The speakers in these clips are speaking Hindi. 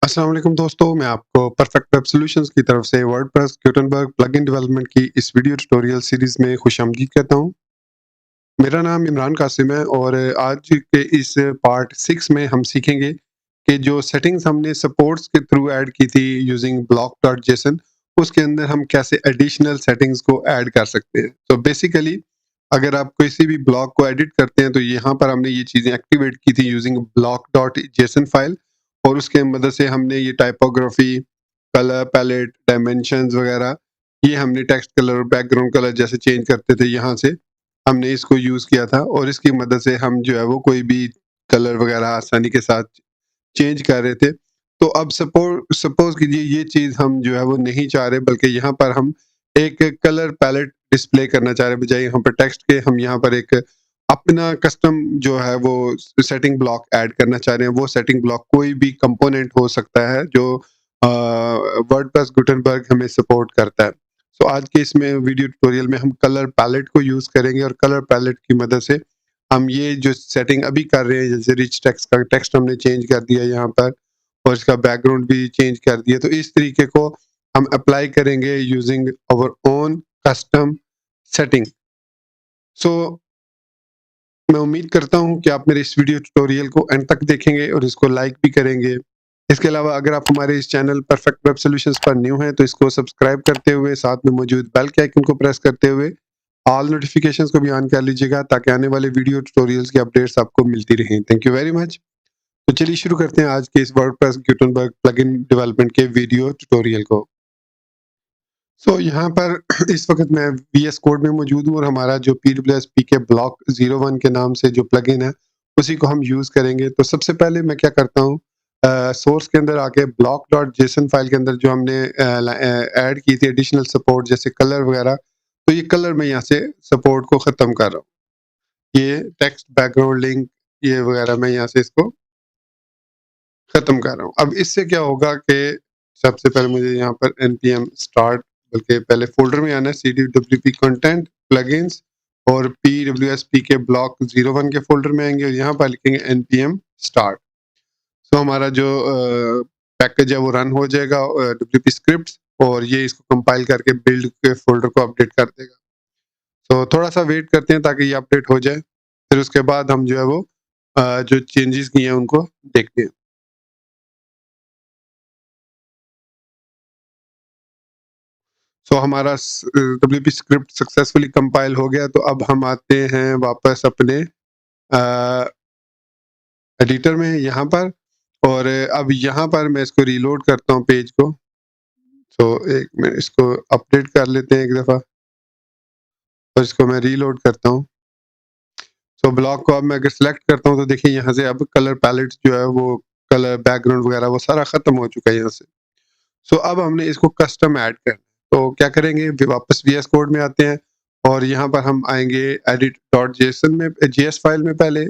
अस्सलाम वालेकुम दोस्तों, मैं आपको परफेक्ट वेब सॉल्यूशंस की तरफ से वर्डप्रेस गुटेनबर्ग प्लगइन डेवलपमेंट की इस वीडियो ट्यूटोरियल सीरीज में खुशामदीद कहता हूँ। मेरा नाम इमरान कासिम है और आज के इस पार्ट 6 में हम सीखेंगे कि जो सेटिंग्स हमने सपोर्ट्स के थ्रू ऐड की थी यूजिंग block.json, उसके अंदर हम कैसे एडिशनल सेटिंग्स को ऐड कर सकते हैं। तो बेसिकली अगर आप किसी भी ब्लॉक को एडिट करते हैं तो यहाँ पर हमने ये चीज़ें एक्टिवेट की थी यूजिंग block.json फाइल, और उसके मदद से हमने ये टाइपोग्राफी, कलर पैलेट, डायमेंशंस वगैरह, ये हमने टेक्स्ट कलर, बैकग्राउंड कलर जैसे चेंज करते थे, यहाँ से हमने इसको यूज़ किया था और इसकी मदद से हम जो है वो कोई भी कलर वगैरह आसानी के साथ चेंज कर रहे थे। तो अब सपोज़ कीजिए ये चीज़ हम जो है वो नहीं चाह रहे, बल्कि यहाँ पर हम एक कलर पैलेट डिस्प्ले करना चाह रहे हैं, बजाय यहाँ पर टेक्स्ट के हम यहाँ पर एक अपना कस्टम जो है वो सेटिंग ब्लॉक ऐड करना चाह रहे हैं। वो सेटिंग ब्लॉक कोई भी कंपोनेंट हो सकता है जो वर्डप्रेस गुटेनबर्ग हमें सपोर्ट करता है। सो आज के इसमें वीडियो ट्यूटोरियल में हम कलर पैलेट को यूज़ करेंगे और कलर पैलेट की मदद से हम ये जो सेटिंग अभी कर रहे हैं, जैसे रिच टेक्स्ट का टेक्स्ट हमने चेंज कर दिया यहाँ पर और इसका बैकग्राउंड भी चेंज कर दिया, तो इस तरीके को हम अप्लाई करेंगे using our own custom setting. So मैं उम्मीद करता हूँ कि आप मेरे इस वीडियो ट्यूटोरियल को एंड तक देखेंगे और इसको लाइक भी करेंगे। इसके अलावा अगर आप हमारे इस चैनल परफेक्ट वेब सॉल्यूशंस पर न्यू हैं तो इसको सब्सक्राइब करते हुए साथ में मौजूद बेल के आइकन को प्रेस करते हुए ऑल नोटिफिकेशंस को भी ऑन कर लीजिएगा, ताकि आने वाले वीडियो ट्यूटोरियल्स की अपडेट्स आपको मिलती रहें। Thank you very much. तो चलिए शुरू करते हैं आज के इस वर्डप्रेस गुटेनबर्ग प्लगइन डेवलपमेंट के वीडियो ट्यूटोरियल को। यहाँ पर इस वक्त मैं वीएस कोड में मौजूद हूँ और हमारा जो PWSP के ब्लॉक 01 के नाम से जो प्लगइन है उसी को हम यूज़ करेंगे। तो सबसे पहले मैं क्या करता हूँ, सोर्स के अंदर आके block.json फाइल के अंदर जो हमने ऐड की थी एडिशनल सपोर्ट जैसे कलर वगैरह, तो ये कलर मैं यहाँ से सपोर्ट को ख़त्म कर रहा हूँ। ये टेक्स्ट, बैकग्राउंड, लिंक, ये वगैरह मैं यहाँ से इसको ख़त्म कर रहा हूँ। अब इससे क्या होगा कि सबसे पहले मुझे यहाँ पर npm स्टार्ट, बल्कि पहले फ़ोल्डर में आना है, cdwp कंटेंट प्लगइन्स, और PWSP के ब्लॉक 01 के फ़ोल्डर में आएँगे और यहाँ पर लिखेंगे npm स्टार्ट। हमारा जो पैकेज है वो रन हो जाएगा WP स्क्रिप्ट्स, और ये इसको कंपाइल करके बिल्ड के फ़ोल्डर को अपडेट कर देगा। थोड़ा-सा वेट करते हैं ताकि ये अपडेट हो जाए, फिर उसके बाद हम जो है वो जो चेंजेज़ किए हैं उनको देखते हैं। हमारा WP स्क्रिप्ट सक्सेसफुली कंपाइल हो गया, तो अब हम आते हैं वापस अपने एडिटर में यहाँ पर, और अब यहाँ पर मैं इसको रीलोड करता हूँ पेज को। एक मिनट, इसको अपडेट कर लेते हैं एक दफ़ा और इसको मैं रीलोड करता हूँ। ब्लॉक को अब मैं अगर सेलेक्ट करता हूँ तो देखिए यहाँ से अब कलर पैलेट जो है वो कलर, बैकग्राउंड वगैरह वो सारा ख़त्म हो चुका है यहाँ से। अब हमने इसको कस्टम ऐड करना है। तो क्या करेंगे, वापस वीएस कोड में आते हैं और यहाँ पर हम आएँगे edit.json में, जेएस फाइल में पहले,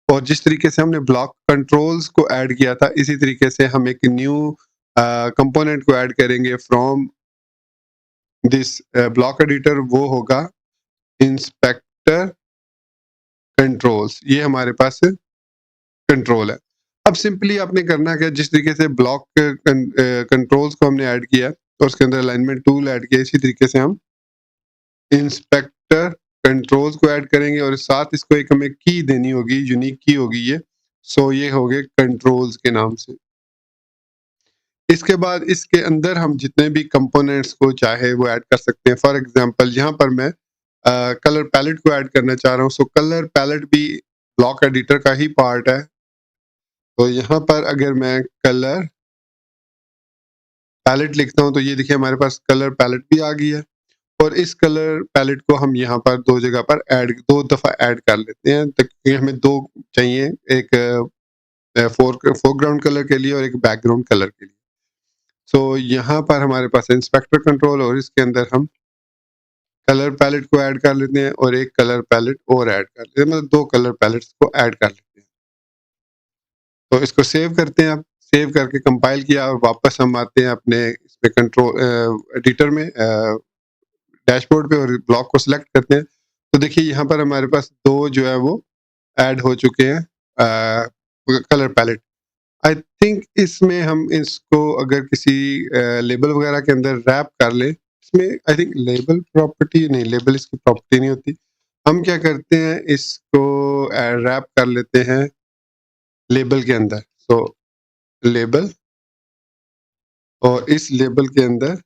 और जिस तरीके से हमने ब्लॉक कंट्रोल्स को ऐड किया था इसी तरीके से हम एक न्यू कंपोनेंट को ऐड करेंगे फ्रॉम दिस ब्लॉक एडिटर, वो होगा इंस्पेक्टर कंट्रोल्स। ये हमारे पास कंट्रोल है। अब सिंपली आपने करना क्या, जिस तरीके से ब्लॉक कंट्रोल्स को हमने ऐड किया और उसके अंदर अलाइनमेंट टूल ऐड किया, इसी तरीके से हम इंस्पेक्टर कंट्रोल्स को ऐड करेंगे और साथ इसको एक हमें की देनी होगी, यूनिक की होगी ये। ये हो गए कंट्रोल्स के नाम से। इसके बाद इसके अंदर हम जितने भी कंपोनेंट्स को चाहे वो ऐड कर सकते हैं। फॉर एग्जांपल यहाँ पर मैं कलर पैलेट को ऐड करना चाह रहा हूँ। कलर पैलेट भी ब्लॉक एडिटर का ही पार्ट है। तो यहाँ पर अगर मैं कलर पैलेट लिखता हूँ तो ये देखिए हमारे पास कलर पैलेट भी आ गई है, और इस कलर पैलेट को हम यहाँ पर दो जगह पर दो दफ़ा ऐड कर लेते हैं, ताकि हमें दो चाहिए, एक फोरग्राउंड कलर के लिए और एक बैकग्राउंड कलर के लिए। यहाँ पर हमारे पास इंस्पेक्टर कंट्रोल और इसके अंदर हम कलर पैलेट को ऐड कर लेते हैं और एक कलर पैलेट और ऐड कर लेते हैं, मतलब दो कलर पैलेट्स को ऐड कर लेते हैं। तो इसको सेव करते हैं। आप सेव करके कंपाइल किया और वापस हम आते हैं अपने इसमें कंट्रोल एडिटर में, डैशबोर्ड पे, और ब्लॉक को सिलेक्ट करते हैं। तो देखिए यहाँ पर हमारे पास दो जो है वो ऐड हो चुके हैं कलर पैलेट। आई थिंक इसमें हम इसको अगर किसी लेबल वगैरह के अंदर रैप कर लें, इसमें आई थिंक लेबल प्रॉपर्टी नहीं, लेबल इसकी प्रॉपर्टी नहीं होती। हम क्या करते हैं, इसको रैप कर लेते हैं लेबल के अंदर। सो लेबल, और इस लेबल के अंदर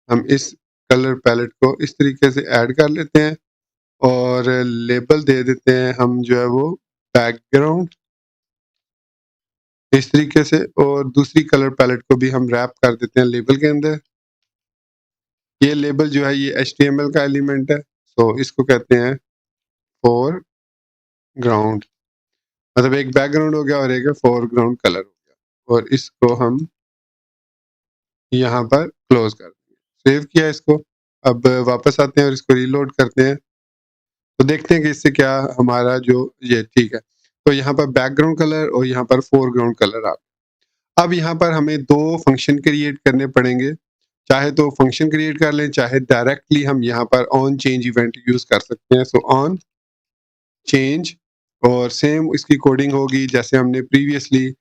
हम इस कलर पैलेट को इस तरीके से ऐड कर लेते हैं और लेबल दे देते हैं हम जो है वो बैकग्राउंड इस तरीके से, और दूसरी कलर पैलेट को भी हम रैप कर देते हैं लेबल के अंदर। ये लेबल जो है ये एचटीएमएल का एलिमेंट है, सो इसको कहते हैं फोरग्राउंड। मतलब एक बैकग्राउंड हो गया और एक फोरग्राउंड कलर हो गया, और इसको हम यहाँ पर क्लोज कर देंगे। सेव किया इसको, अब वापस आते हैं और इसको रीलोड करते हैं, तो देखते हैं कि इससे क्या हमारा जो ये ठीक है। तो यहाँ पर बैकग्राउंड कलर और यहाँ पर फोरग्राउंड कलर आ गया। अब यहाँ पर हमें दो फंक्शन क्रिएट करने पड़ेंगे, चाहे तो फंक्शन क्रिएट कर लें, चाहे डायरेक्टली हम यहाँ पर ऑन चेंज इवेंट यूज कर सकते हैं। सो ऑन चेंज, और सेम इसकी कोडिंग होगी जैसे हमने प्रीवियसली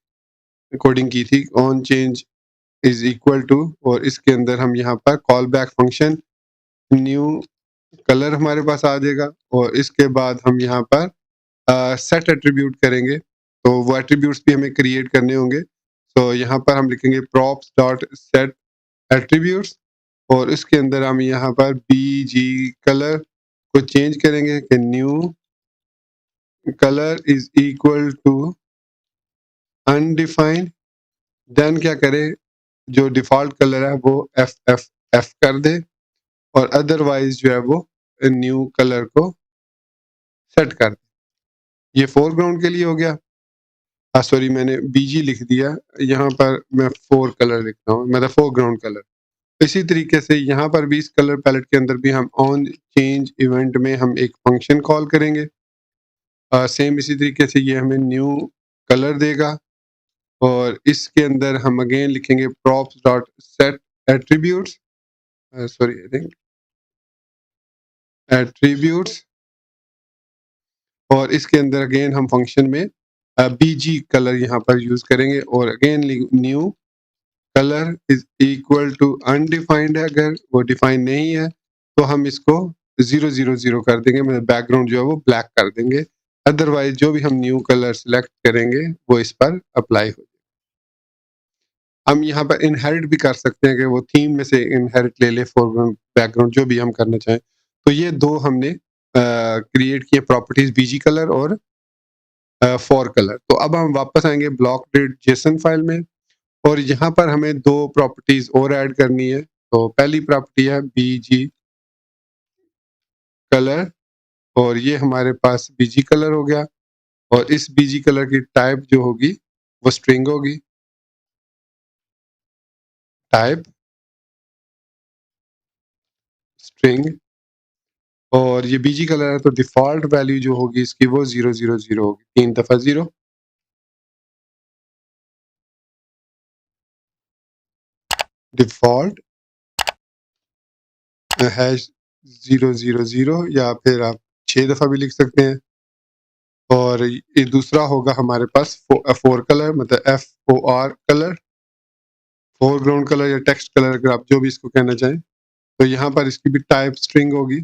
कोडिंग की थी, on change is equal to, और इसके अंदर हम यहाँ पर call back function new colour हमारे पास आ जाएगा, और इसके बाद हम यहाँ पर सेट एट्रीब्यूट करेंगे, तो वो एट्रीब्यूट्स भी हमें क्रिएट करने होंगे। तो यहाँ पर हम लिखेंगे props डॉट सेट एट्रीब्यूट्स, और इसके अंदर हम यहाँ पर bg कलर को चेंज करेंगे कि new colour is equal to undefined. Then क्या करे, जो डिफॉल्ट कलर है वो एफ एफ एफ कर दे, और अदरवाइज जो है वो न्यू कलर को सेट कर दे। ये फोरग्राउंड के लिए हो गया। सॉरी, मैंने बीजी लिख दिया, यहाँ पर मैं फोर कलर लिखता हूँ, मतलब फोरग्राउंड कलर। इसी तरीके से यहाँ पर भी इस कलर पैलेट के अंदर भी हम ऑन चेंज इवेंट में हम एक फंक्शन कॉल करेंगे। सेम इसी तरीके से ये हमें न्यू कलर देगा, और इसके अंदर हम अगेन लिखेंगे props dot set attributes, sorry I think attributes, और इसके अंदर अगेन हम फंक्शन में बीजी कलर यहाँ पर यूज करेंगे, और again new colour is equal to undefined है, अगर वो डिफाइन नहीं है तो हम इसको 000 कर देंगे, मतलब बैकग्राउंड जो है वो ब्लैक कर देंगे। अदरवाइज जो भी हम न्यू कलर सिलेक्ट करेंगे वो इस पर अप्लाई हो। हम यहाँ पर इनहेरिट भी कर सकते हैं कि वो थीम में से इनहेरिट ले ले, फोरग्राउंड बैकग्राउंड जो भी हम करना चाहें। तो ये दो हमने क्रिएट किए प्रॉपर्टीज, बीजी कलर और फॉर कलर। तो अब हम वापस आएंगे ब्लॉक जेसन फाइल में, और यहाँ पर हमें दो प्रॉपर्टीज और ऐड करनी है। तो पहली प्रॉपर्टी है बीजी कलर, और ये हमारे पास बीजी कलर हो गया, और इस बीजी कलर की टाइप जो होगी वो स्ट्रिंग होगी। टाइप स्ट्रिंग, और ये बीजी कलर है तो डिफॉल्ट वैल्यू जो होगी इसकी वो 000 होगी, 3 दफा 0। डिफॉल्ट हैश 000, या फिर आप 6 दफा भी लिख सकते हैं। और ये दूसरा होगा हमारे पास फोर कलर, मतलब FOR कलर, फोरग्राउंड कलर या टेक्स्ट कलर, अगर आप जो भी इसको कहना चाहें। तो यहाँ पर इसकी भी टाइप स्ट्रिंग होगी,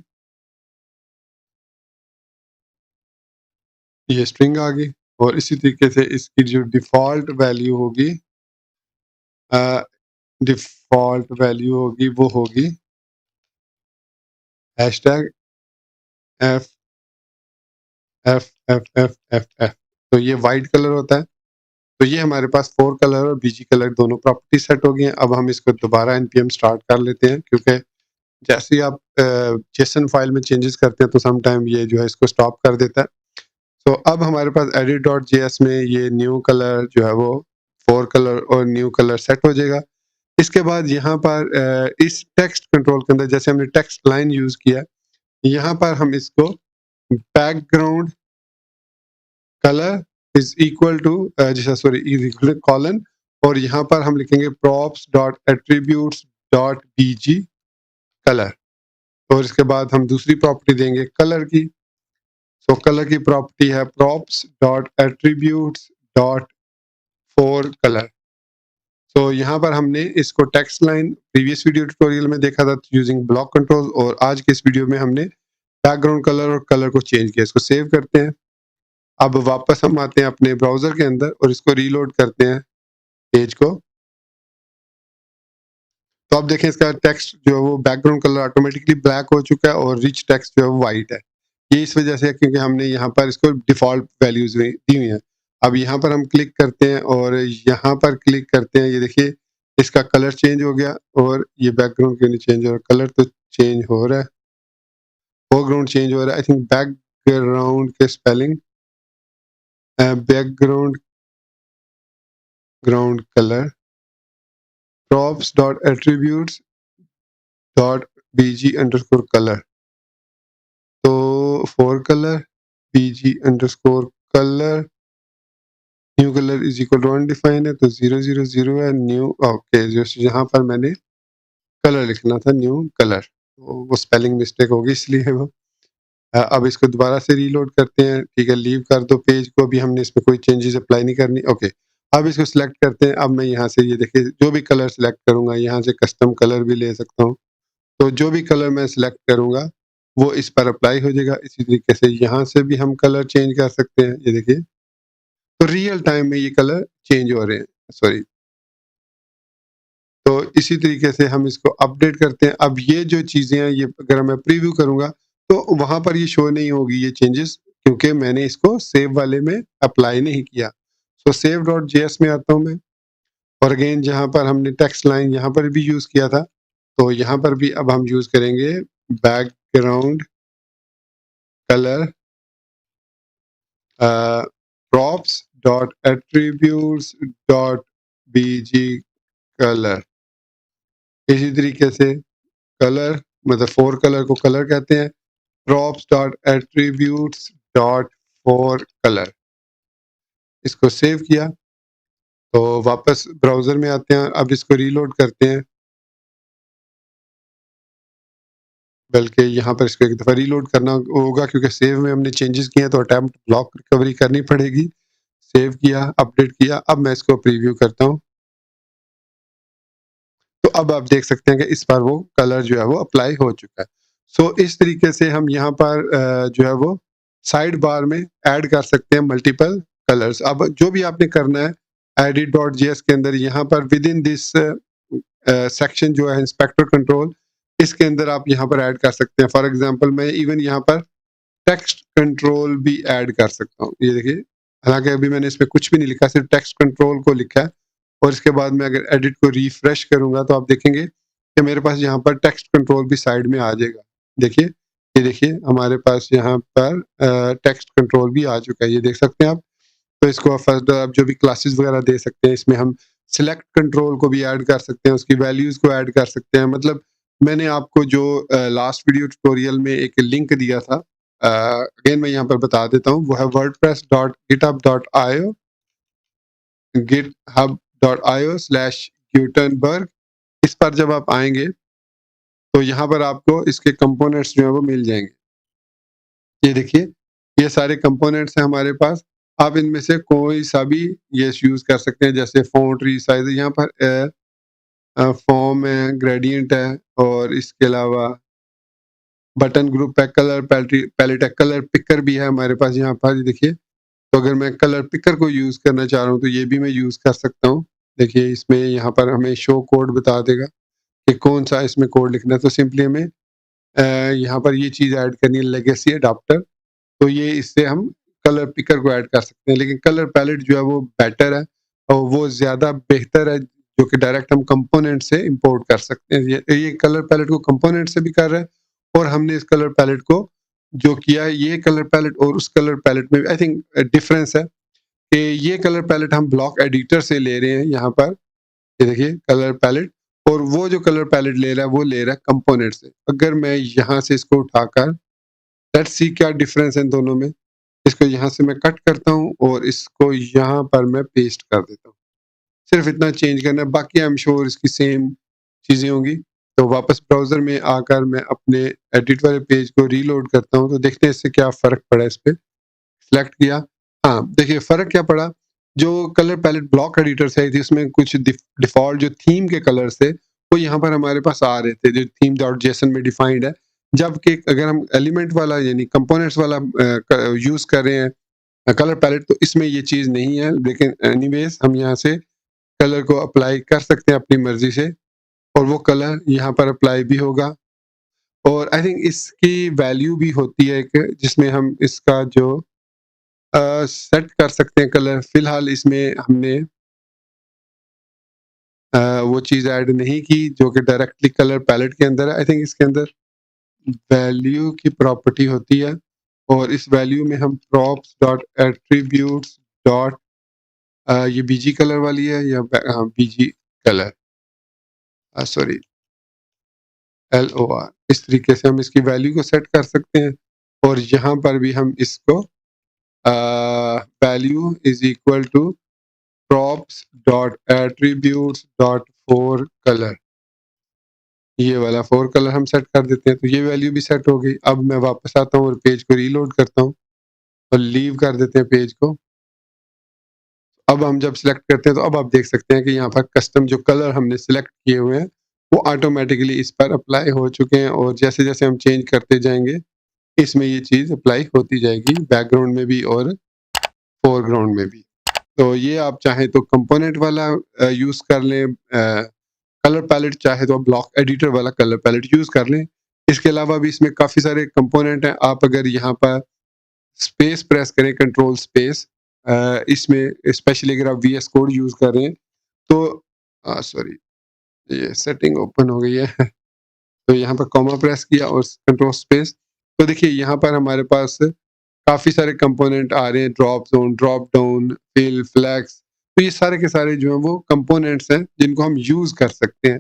ये स्ट्रिंग आ गई। और इसी तरीके से इसकी जो डिफॉल्ट वैल्यू होगी, डिफॉल्ट वैल्यू होगी वो होगी hashtag F F F F F F. तो ये वाइट कलर होता है। तो ये हमारे पास फोर कलर और बीजी कलर दोनों प्रॉपर्टी सेट हो गई हैं। अब हम इसको दोबारा npm स्टार्ट कर लेते हैं, क्योंकि जैसे ही आप जेसन फाइल में चेंजेस करते हैं तो सम टाइम ये जो है इसको स्टॉप कर देता है। तो अब हमारे पास edit.js में ये न्यू कलर जो है वो फोर कलर और न्यू कलर सेट हो जाएगा। इसके बाद यहाँ पर इस टेक्स्ट कंट्रोल के अंदर जैसे हमने टेक्स्ट लाइन यूज किया, यहाँ पर हम इसको background colour is equal to sorry is equal to colon, और यहाँ पर हम लिखेंगे props dot attributes dot bg colour, और इसके बाद हम दूसरी प्रॉपर्टी देंगे कलर की। सो कलर की प्रॉपर्टी है props dot attributes dot 4 colour. तो यहाँ पर हमने इसको text line previous video tutorial में देखा था यूजिंग ब्लॉक कंट्रोल, और आज के इस वीडियो में हमने बैकग्राउंड कलर और कलर को चेंज किया। इसको सेव करते हैं। अब वापस हम आते हैं अपने ब्राउज़र के अंदर और इसको रीलोड करते हैं पेज को। तो आप देखें इसका टेक्स्ट जो है वो बैकग्राउंड कलर ऑटोमेटिकली ब्लैक हो चुका है और रिच टेक्स्ट जो है वो व्हाइट है। ये इस वजह से है क्योंकि हमने यहाँ पर इसको डिफ़ॉल्ट वैल्यूज़ में दी हुई हैं। अब यहाँ पर हम क्लिक करते हैं और यहाँ पर क्लिक करते हैं, ये देखिए इसका कलर चेंज हो गया और ये बैकग्राउंड क्यों नहीं चेंज हो रहा? कलर तो चेंज हो रहा है, फोरग्राउंड चेंज हो रहा है। आई थिंक बैकग्राउंड के spelling background ground colour props dot attributes dot bg underscore colour. तो for colour bg underscore colour new colour is equal to undefined है तो 000 है न्यू। ओके, जो यहाँ पर मैंने कलर लिखना था न्यू कलर, तो वो स्पेलिंग मिस्टेक होगी इसलिए वो अब इसको दोबारा से रीलोड करते हैं। ठीक है, लीव कर दो पेज को, अभी हमने इसमें कोई चेंजेस अप्लाई नहीं करनी। ओके, अब इसको सिलेक्ट करते हैं। अब मैं यहाँ से ये देखिए जो भी कलर सिलेक्ट करूँगा, यहाँ से कस्टम कलर भी ले सकता हूँ। तो जो भी कलर मैं सिलेक्ट करूँगा वो इस पर अप्लाई हो जाएगा। इसी तरीके से यहाँ से भी हम कलर चेंज कर सकते हैं, ये देखिए। तो रियल टाइम में ये कलर चेंज हो रहे हैं, सॉरी। तो इसी तरीके से हम इसको अपडेट करते हैं। अब ये जो चीज़ें हैं ये अगर मैं प्रीव्यू करूँगा तो वहाँ पर ये शो नहीं होगी ये चेंजेस, क्योंकि मैंने इसको सेव वाले में अप्लाई नहीं किया। सो सेव डॉट जेएस में आता हूँ मैं, और अगेन जहाँ पर हमने टेक्स्ट लाइन यहाँ पर भी यूज़ किया था, तो यहाँ पर भी अब हम यूज़ करेंगे background colour props dot attributes dot bg colour. इसी तरीके से कलर मतलब फोर कलर को कलर कहते हैं, props dot attributes dot fore colour. इसको सेव किया तो वापस ब्राउज़र में आते हैं। अब इसको रीलोड करते हैं, बल्कि यहाँ पर इसको एक दफ़ा रीलोड करना होगा क्योंकि सेव में हमने चेंजेस किए हैं तो अटेम्प्ट ब्लॉक रिकवरी करनी पड़ेगी। सेव किया, अपडेट किया, अब मैं इसको प्रीव्यू करता हूँ। तो अब आप देख सकते हैं कि इस पर वो कलर जो है वो अप्लाई हो चुका है। सो इस तरीके से हम यहाँ पर जो है वो साइड बार में ऐड कर सकते हैं मल्टीपल कलर्स। अब जो भी आपने करना है edit.js के अंदर यहाँ पर विद इन दिस सेक्शन जो है इंस्पेक्टर कंट्रोल, इसके अंदर आप यहाँ पर ऐड कर सकते हैं। फॉर एग्जांपल मैं इवन यहाँ पर टेक्स्ट कंट्रोल भी ऐड कर सकता हूँ, ये देखिए। हालांकि अभी मैंने इसमें कुछ भी नहीं लिखा, सिर्फ टेक्स्ट कंट्रोल को लिखा है। और इसके बाद मैं अगर एडिट को रिफ्रेश करूंगा तो आप देखेंगे कि मेरे पास यहाँ पर टेक्स्ट कंट्रोल भी साइड में आ जाएगा। देखिए, ये देखिए हमारे पास यहाँ पर टेक्स्ट कंट्रोल भी आ चुका है, ये देख सकते हैं आप। तो इसको आप जो भी क्लासेस वगैरह दे सकते हैं, इसमें हम सिलेक्ट कंट्रोल को भी ऐड कर सकते हैं, उसकी वैल्यूज को ऐड कर सकते हैं। मतलब मैंने आपको जो लास्ट वीडियो ट्यूटोरियल में एक लिंक दिया था, अगेन मैं यहाँ पर बता देता हूँ, वो है wordpress.github.io github.io/gutenberg। इस पर जब आप आएंगे तो यहाँ पर आपको इसके कंपोनेंट्स जो है वो मिल जाएंगे। ये देखिए, ये सारे कंपोनेंट्स हैं हमारे पास। आप इनमें से कोई सा भी ये यूज़ कर सकते हैं, जैसे फ़ॉन्ट रीसाइज़ यहाँ पर फॉर्म है, ग्रेडिएंट है, और इसके अलावा बटन ग्रुप है, कलर पैलेट है, कलर पिकर भी है हमारे पास यहाँ पर। ये देखिए, तो अगर मैं कलर पिकर को यूज़ करना चाह रहा हूँ तो ये भी मैं यूज़ कर सकता हूँ। देखिए, इसमें यहाँ पर हमें शो कोड बता देगा कि कौन सा इसमें कोड लिखना है। तो सिंपली हमें यहाँ पर ये चीज़ ऐड करनी है, लेगेसी अडॉप्टर। तो ये इससे हम कलर पिकर को ऐड कर सकते हैं, लेकिन कलर पैलेट जो है वो बेटर है और वो ज़्यादा बेहतर है, जो कि डायरेक्ट हम कंपोनेंट से इंपोर्ट कर सकते हैं। ये कलर पैलेट को कंपोनेंट से भी कर रहा है, और हमने इस कलर पैलेट को जो किया है, ये कलर पैलेट और उस कलर पैलेट में आई थिंक डिफरेंस है कि ये कलर पैलेट हम ब्लॉक एडिटर से ले रहे हैं यहाँ पर। ये देखिए कलर पैलेट, और वो जो कलर पैलेट ले रहा है वो ले रहा है कंपोनेंट से। अगर मैं यहाँ से इसको उठाकर, लेट्स सी क्या डिफरेंस है इन दोनों में। इसको यहाँ से मैं कट करता हूँ और इसको यहाँ पर मैं पेस्ट कर देता हूँ। सिर्फ इतना चेंज करना है, बाकी आई एम श्योर इसकी सेम चीज़ें होंगी। तो वापस ब्राउज़र में आकर मैं अपने एडिट वाले पेज को रीलोड करता हूँ, तो देखते हैं इससे क्या फ़र्क पड़ा। इस पे सिलेक्ट किया, हाँ देखिए फ़र्क क्या पड़ा जो कलर पैलेट ब्लॉक एडिटर्स है जिसमें कुछ डिफ़ॉल्ट जो थीम के कलर्स थे, वो यहाँ पर हमारे पास आ रहे थे, जो theme.json में डिफाइंड है। जबकि अगर हम एलिमेंट वाला यानी कंपोनेंट्स वाला यूज़ कर रहे हैं कलर पैलेट, तो इसमें ये चीज़ नहीं है। लेकिन एनीवेज़ हम यहाँ से कलर को अप्लाई कर सकते हैं अपनी मर्ज़ी से, और वो कलर यहाँ पर अप्लाई भी होगा। और आई थिंक इसकी वैल्यू भी होती है एक, जिसमें हम इसका जो सेट कर सकते हैं कलर। फ़िलहाल इसमें हमने वो चीज़ ऐड नहीं की जो कि डायरेक्टली कलर पैलेट के अंदर है। आई थिंक इसके अंदर वैल्यू की प्रॉपर्टी होती है, और इस वैल्यू में हम props डॉट एट्रीब्यूट्स डॉट ये बीजी कलर वाली है या हाँ बीजी कलर, सॉरी LOR, इस तरीके से हम इसकी वैल्यू को सेट कर सकते हैं। और यहाँ पर भी हम इसको value is equal to props dot attributes dot fore colour, ये वाला फोर कलर हम सेट कर देते हैं। तो ये वैल्यू भी सेट हो गई। अब मैं वापस आता हूँ और पेज को रीलोड करता हूँ और लीव कर देते हैं पेज को। अब हम जब सिलेक्ट करते हैं तो अब आप देख सकते हैं कि यहाँ पर कस्टम जो कलर हमने सिलेक्ट किए हुए हैं वो ऑटोमेटिकली इस पर अप्लाई हो चुके हैं, और जैसे जैसे हम चेंज करते जाएंगे इसमें ये चीज़ अप्लाई होती जाएगी, बैकग्राउंड में भी और फोरग्राउंड में भी। तो ये आप चाहें तो कंपोनेंट वाला यूज़ कर लें, कलर पैलेट चाहे तो आप ब्लॉक एडिटर वाला कलर पैलेट यूज़ कर लें। इसके अलावा भी इसमें काफ़ी सारे कंपोनेंट हैं। आप अगर यहाँ पर स्पेस प्रेस करें, कंट्रोल स्पेस, इसमें स्पेशली अगर आप वीएस कोड यूज़ कर रहे हैं तो सॉरी, ये सेटिंग ओपन हो गई है। तो यहाँ पर कॉमा प्रेस किया और कंट्रोल स्पेस, तो देखिए यहाँ पर हमारे पास काफ़ी सारे कंपोनेंट आ रहे हैं, drop zone, drop down, fill, flex. तो ये सारे के सारे जो हैं वो कंपोनेंट्स हैं जिनको हम यूज़ कर सकते हैं।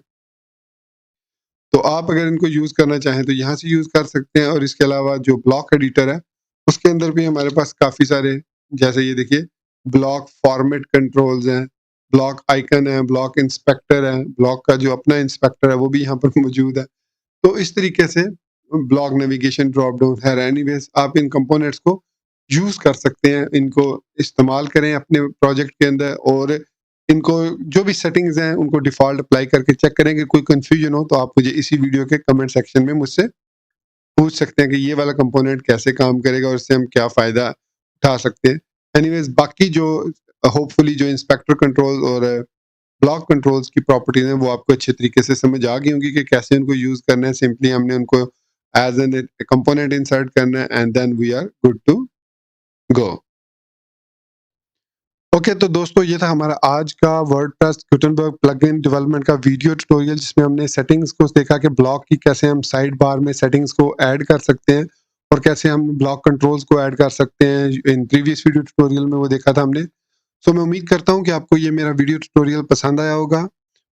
तो आप अगर इनको यूज़ करना चाहें तो यहाँ से यूज़ कर सकते हैं। और इसके अलावा जो ब्लॉक एडिटर है उसके अंदर भी हमारे पास काफ़ी सारे, जैसे ये देखिए ब्लॉक फॉर्मेट कंट्रोल्स हैं, ब्लॉक आइकन है, ब्लॉक इंस्पेक्टर है, ब्लॉक का जो अपना इंस्पेक्टर है वो भी यहाँ पर मौजूद है। तो इस तरीके से ब्लॉक नेविगेशन ड्रॉप डाउन है। एनीवेज आप इन कंपोनेंट्स को यूज़ कर सकते हैं, इनको इस्तेमाल करें अपने प्रोजेक्ट के अंदर, और इनको जो भी सेटिंग्स हैं उनको डिफ़ॉल्ट अप्लाई करके चेक करें। कि कोई कन्फ्यूजन हो तो आप मुझे इसी वीडियो के कमेंट सेक्शन में मुझसे पूछ सकते हैं कि ये वाला कंपोनेंट कैसे काम करेगा और इससे हम क्या फ़ायदा उठा सकते हैं। एनीवेज़ बाकी जो होपफुली जो इंस्पेक्टर कंट्रोल और ब्लॉक कंट्रोल्स की प्रॉपर्टीज़ हैं वो आपको अच्छे तरीके से समझ आ गई होंगी कि कैसे उनको यूज़ करना है। सिंपली हमने उनको एज़ एन कंपोनेंट इंसर्ट करना है and then we are good to go. Okay, तो दोस्तों ये था हमारा आज का वर्डप्रेस गुटेनबर्ग प्लगइन डेवलपमेंट का वीडियो ट्यूटोरियल, जिसमें हमने सेटिंग्स को देखा कि ब्लॉक की कैसे हम साइड बार में सेटिंग्स को ऐड कर सकते हैं और कैसे हम ब्लॉक कंट्रोल्स को ऐड कर सकते हैं। इन प्रीवियस वीडियो ट्यूटोरियल में वो देखा था हमने। सो मैं उम्मीद करता हूँ कि आपको ये मेरा वीडियो ट्यूटोरियल पसंद आया होगा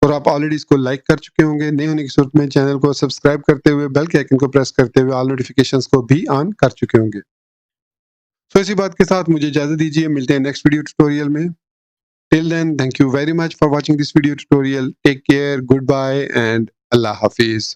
और आप ऑलरेडी इसको लाइक कर चुके होंगे। नए होने की सूरत में चैनल को सब्सक्राइब करते हुए बेल के आइकन को प्रेस करते हुए ऑल नोटिफिकेशंस को भी ऑन कर चुके होंगे। तो इसी बात के साथ मुझे इजाज़त दीजिए, मिलते हैं नेक्स्ट वीडियो ट्यूटोरियल में। Till then, thank you very much for watching this video tutorial. Take care, goodbye, and Allah Hafiz.